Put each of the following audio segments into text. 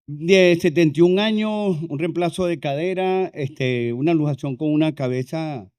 De 71 años, un reemplazo de cadera, una luxación con una cabeza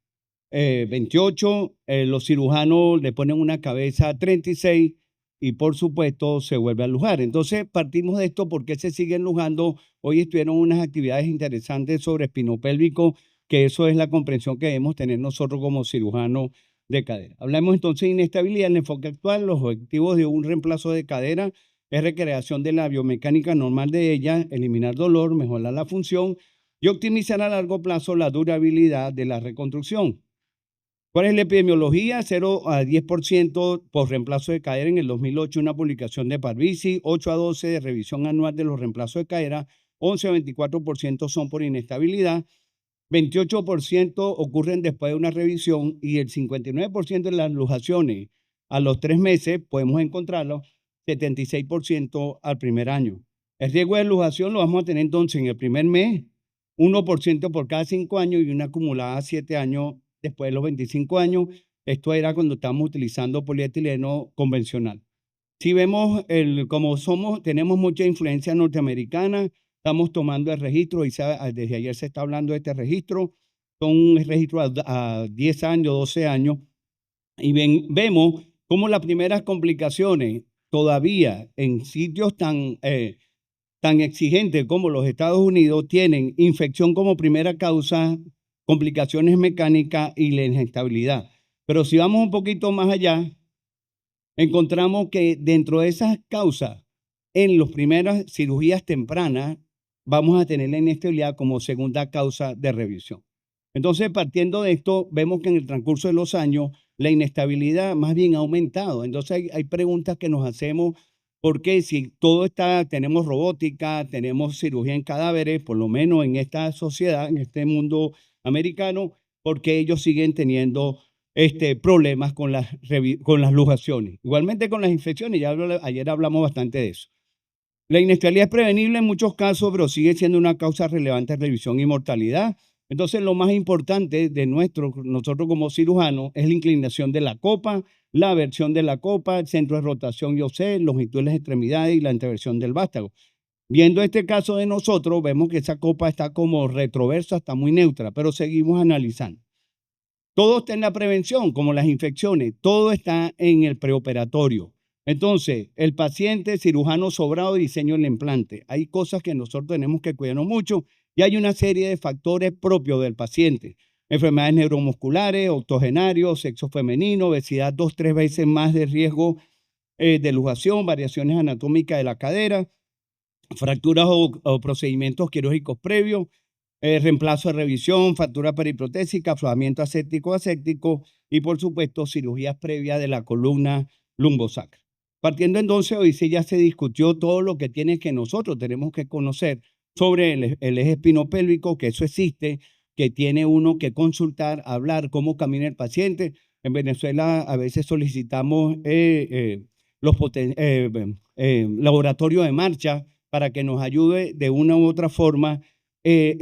28, los cirujanos le ponen una cabeza 36 y por supuesto se vuelve a lujar. Entonces partimos de esto porque se siguen lujando. Hoy estuvieron unas actividades interesantes sobre espinopélvico, que eso es la comprensión que debemos tener nosotros como cirujanos de cadera. Hablamos entonces de inestabilidad. En el enfoque actual, los objetivos de un reemplazo de cadera es recreación de la biomecánica normal de ella, eliminar dolor, mejorar la función y optimizar a largo plazo la durabilidad de la reconstrucción. ¿Cuál es la epidemiología? 0 a 10% por reemplazo de cadera. En el 2008, una publicación de Parvisi, 8 a 12 de revisión anual de los reemplazos de cadera, 11 a 24% son por inestabilidad, 28% ocurren después de una revisión y el 59% de las luxaciones a los 3 meses podemos encontrarlo, 76% al primer año. El riesgo de luxación lo vamos a tener entonces en el primer mes, 1% por cada 5 años y una acumulada a 7 años después de los 25 años. Esto era cuando estamos utilizando polietileno convencional. Si vemos como tenemos mucha influencia norteamericana, estamos tomando el registro y desde ayer se está hablando de este registro. Son registros a 10 años, 12 años, y vemos cómo las primeras complicaciones todavía en sitios tan exigentes como los Estados Unidos tienen infección como primera causa, complicaciones mecánicas y la inestabilidad. Pero si vamos un poquito más allá, encontramos que dentro de esas causas, en las primeras cirugías tempranas, vamos a tener la inestabilidad como segunda causa de revisión. Entonces, partiendo de esto, vemos que en el transcurso de los años, la inestabilidad más bien ha aumentado. Entonces, hay preguntas que nos hacemos, porque si tenemos robótica, tenemos cirugía en cadáveres, por lo menos en esta sociedad, en este mundo americano, ¿por qué ellos siguen teniendo problemas con las luxaciones? Igualmente con las infecciones, ayer hablamos bastante de eso. La inestabilidad es prevenible en muchos casos, pero sigue siendo una causa relevante de revisión y mortalidad. Entonces, lo más importante de nosotros como cirujanos es la inclinación de la copa, la versión de la copa, el centro de rotación y OC, longitud de las extremidades y la interversión del vástago. Viendo este caso de nosotros, vemos que esa copa está como retroversa, está muy neutra, pero seguimos analizando. Todo está en la prevención, como las infecciones, todo está en el preoperatorio. Entonces, el paciente, cirujano sobrado, diseño del implante. Hay cosas que nosotros tenemos que cuidarnos mucho y hay una serie de factores propios del paciente. Enfermedades neuromusculares, octogenarios, sexo femenino, obesidad 2, 3 veces más de riesgo de luxación, variaciones anatómicas de la cadera, fracturas o procedimientos quirúrgicos previos, reemplazo de revisión, fractura periprotésica, aflojamiento aséptico y por supuesto cirugías previas de la columna lumbosacra. Partiendo entonces, hoy sí ya se discutió todo lo que tiene que nosotros tenemos que conocer sobre el eje espinopélvico, que eso existe, que tiene uno que consultar, hablar cómo camina el paciente. En Venezuela a veces solicitamos laboratorios de marcha para que nos ayude de una u otra forma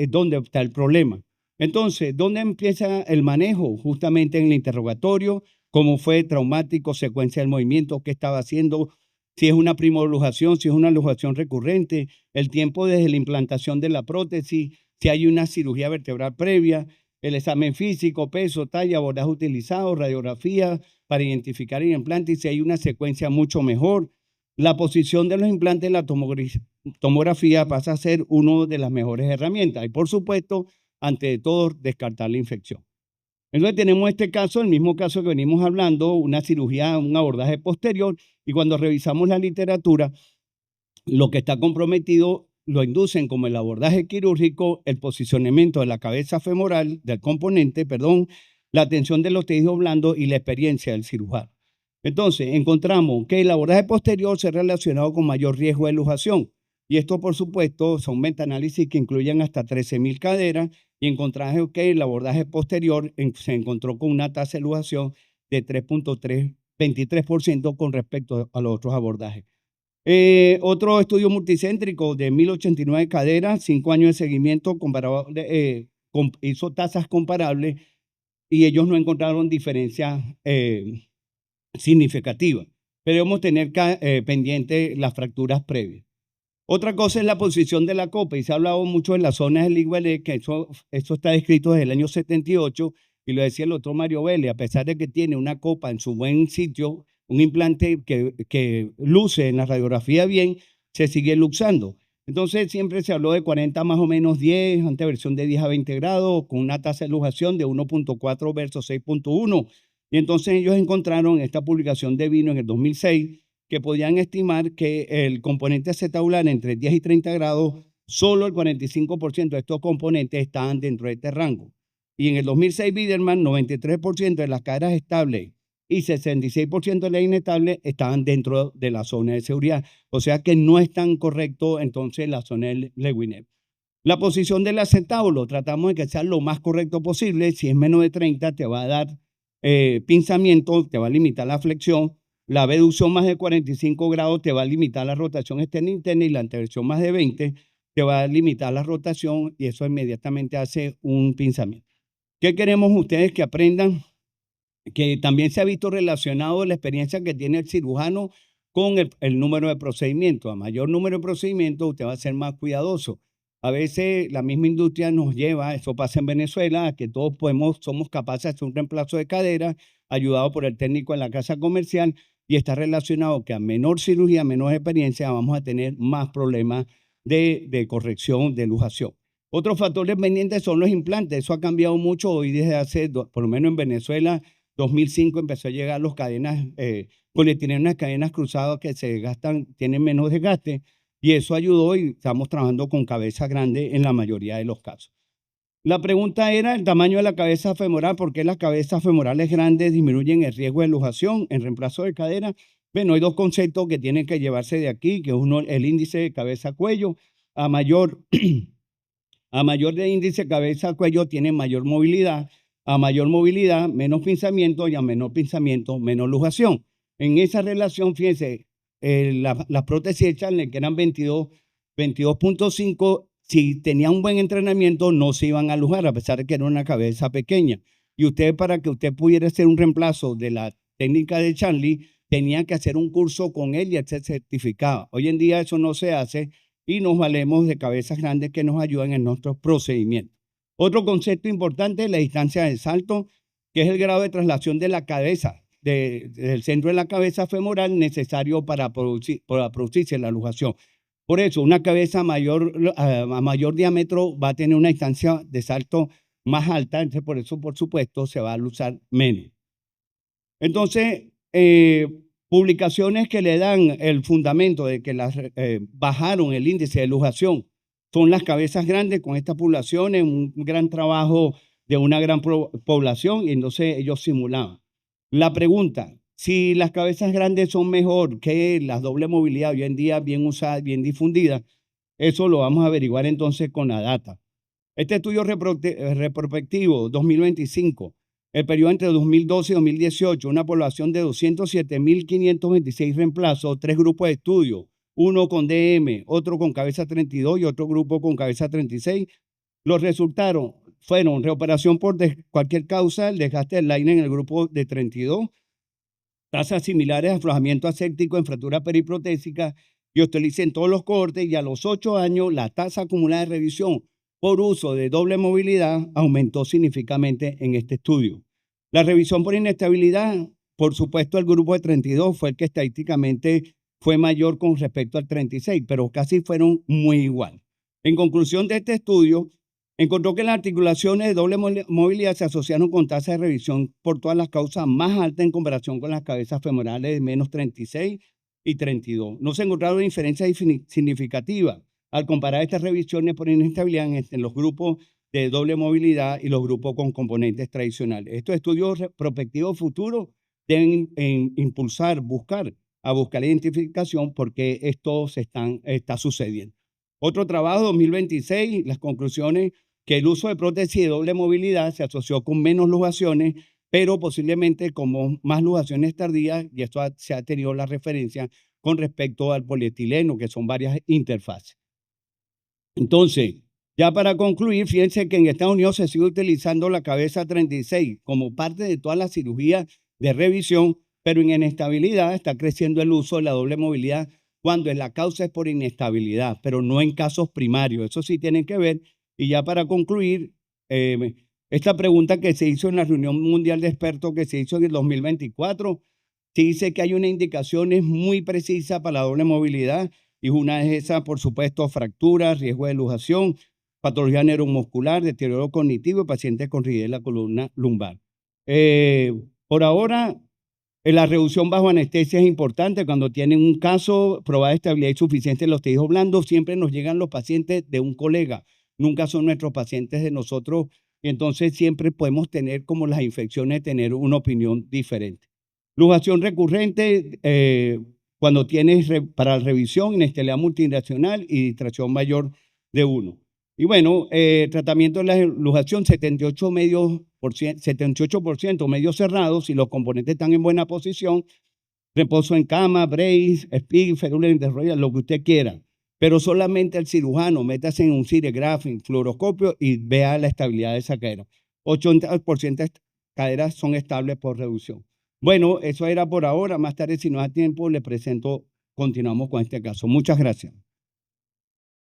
dónde está el problema. Entonces, ¿dónde empieza el manejo? Justamente en el interrogatorio, cómo fue traumático, secuencia del movimiento, qué estaba haciendo, si es una primoluxación, si es una luxación recurrente, el tiempo desde la implantación de la prótesis, si hay una cirugía vertebral previa, el examen físico, peso, talla, abordaje utilizado, radiografía para identificar el implante y si hay una secuencia mucho mejor. La posición de los implantes en la tomografía pasa a ser una de las mejores herramientas y por supuesto, ante todo, descartar la infección. Entonces tenemos este caso, el mismo caso que venimos hablando, una cirugía, un abordaje posterior, y cuando revisamos la literatura, lo que está comprometido lo inducen como el abordaje quirúrgico, el posicionamiento de la cabeza femoral, del componente, perdón, la tensión de los tejidos blandos y la experiencia del cirujano. Entonces, encontramos que el abordaje posterior se ha relacionado con mayor riesgo de luxación. Y esto, por supuesto, son metaanálisis que incluyen hasta 13.000 caderas y encontramos que el abordaje posterior se encontró con una tasa de luxación de 3.23% con respecto a los otros abordajes. Otro estudio multicéntrico de 1.089 caderas, 5 años de seguimiento, hizo tasas comparables y ellos no encontraron diferencias significativas. Pero debemos tener pendiente las fracturas previas. Otra cosa es la posición de la copa, y se ha hablado mucho en las zonas del Igualé, que eso está descrito desde el año 78, y lo decía el doctor Mario Vélez, a pesar de que tiene una copa en su buen sitio, un implante que luce en la radiografía bien, se sigue luxando. Entonces siempre se habló de 40 más o menos 10, anteversión de 10 a 20 grados, con una tasa de luxación de 1.4 versus 6.1. Y entonces ellos encontraron esta publicación de Vino en el 2006 que podían estimar que el componente acetabular entre 10 y 30 grados, solo el 45% de estos componentes estaban dentro de este rango. Y en el 2006, Biderman, 93% de las caderas estables y 66% de las inestables estaban dentro de la zona de seguridad. O sea que no es tan correcto entonces la zona del Lewinep. La posición del acetábulo, tratamos de que sea lo más correcto posible. Si es menos de 30, te va a dar pinzamiento, te va a limitar la flexión. La abducción más de 45 grados te va a limitar la rotación externa e interna, y la anteversión más de 20 te va a limitar la rotación, y eso inmediatamente hace un pinzamiento. ¿Qué queremos ustedes que aprendan? Que también se ha visto relacionado la experiencia que tiene el cirujano con el número de procedimientos. A mayor número de procedimientos, usted va a ser más cuidadoso. A veces la misma industria nos lleva, eso pasa en Venezuela, a que todos somos capaces de hacer un reemplazo de cadera, ayudado por el técnico en la casa comercial, y está relacionado que a menor cirugía, menos experiencia, vamos a tener más problemas de corrección, de luxación. Otros factores pendientes son los implantes. Eso ha cambiado mucho hoy desde hace, por lo menos en Venezuela, 2005 empezó a llegar las cadenas, unas cadenas cruzadas que se gastan, tienen menos desgaste, y eso ayudó, y estamos trabajando con cabeza grande en la mayoría de los casos. La pregunta era el tamaño de la cabeza femoral. ¿Por qué las cabezas femorales grandes disminuyen el riesgo de luxación en reemplazo de cadera? Bueno, hay dos conceptos que tienen que llevarse de aquí, que uno, el índice de cabeza-cuello. A mayor A mayor de índice cabeza-cuello tiene mayor movilidad, a mayor movilidad menos pinzamiento, y a menor pinzamiento menos luxación. En esa relación, fíjense, las prótesis hechas que eran 22.5, si tenían un buen entrenamiento no se iban a luxar, a pesar de que era una cabeza pequeña. Y usted, para que usted pudiera hacer un reemplazo de la técnica de Charlie, tenía que hacer un curso con él y ser certificado. Hoy en día eso no se hace, y nos valemos de cabezas grandes que nos ayudan en nuestros procedimientos. Otro concepto importante es la distancia de salto, que es el grado de traslación de la cabeza, del centro de la cabeza femoral necesario para producirse la luxación. Por eso, una cabeza a mayor diámetro va a tener una distancia de salto más alta, entonces por eso, por supuesto, se va a luxar menos. Entonces, publicaciones que le dan el fundamento de que bajaron el índice de luxación son las cabezas grandes. Con estas poblaciones, un gran trabajo de una gran población, y entonces ellos simulaban. La pregunta, si las cabezas grandes son mejor que las doble movilidad hoy en día bien usadas, bien difundidas, eso lo vamos a averiguar entonces con la data. Este estudio retrospectivo 2025, el periodo entre 2012 y 2018, una población de 207.526 reemplazos, 3 grupos de estudio, uno con DM, otro con cabeza 32 y otro grupo con cabeza 36. Los resultados fueron reoperación por cualquier causa, el desgaste del line en el grupo de 32, tasas similares a aflojamiento aséptico en fractura periprotésica y osteolisis en todos los cortes, y a los 8 años la tasa acumulada de revisión por uso de doble movilidad aumentó significativamente en este estudio. La revisión por inestabilidad, por supuesto, el grupo de 32 fue el que estadísticamente fue mayor con respecto al 36, pero casi fueron muy igual. En conclusión de este estudio, encontró que las articulaciones de doble movilidad se asociaron con tasas de revisión por todas las causas más altas en comparación con las cabezas femorales de menos 36 y 32. No se encontraron diferencias significativas al comparar estas revisiones por inestabilidad en los grupos de doble movilidad y los grupos con componentes tradicionales. Estos estudios prospectivos futuros deben impulsar, buscar la identificación porque esto está sucediendo. Otro trabajo, 2026, las conclusiones que el uso de prótesis de doble movilidad se asoció con menos luxaciones, pero posiblemente como más luxaciones tardías, y esto se ha tenido la referencia con respecto al polietileno, que son varias interfaces. Entonces, ya para concluir, fíjense que en Estados Unidos se sigue utilizando la cabeza 36 como parte de toda la cirugía de revisión, pero en inestabilidad está creciendo el uso de la doble movilidad cuando la causa es por inestabilidad, pero no en casos primarios. Eso sí tienen que ver. Y ya para concluir, esta pregunta que se hizo en la reunión mundial de expertos que se hizo en el 2024, sí dice que hay una indicación muy precisa para la doble movilidad, y una es esa, por supuesto, fracturas, riesgo de luxación, patología neuromuscular, deterioro cognitivo y pacientes con rigidez de la columna lumbar. Por ahora, la reducción bajo anestesia es importante. Cuando tienen un caso, probada estabilidad insuficiente en los tejidos blandos, siempre nos llegan los pacientes de un colega, nunca son nuestros pacientes de nosotros, y entonces siempre podemos tener como las infecciones, tener una opinión diferente. Luxación recurrente, cuando tienes para revisión, inestabilidad multinacional y distracción mayor de 1. Y bueno, tratamiento de la luxación, 78% medio cerrados, si los componentes están en buena posición, reposo en cama, brace, SPIG, férula interrogada, lo que usted quiera. Pero solamente el cirujano, métase en un Ciregraph, fluoroscopio y vea la estabilidad de esa cadera. 80% de caderas son estables por reducción. Bueno, eso era por ahora. Más tarde, si no da tiempo, le presento, continuamos con este caso. Muchas gracias.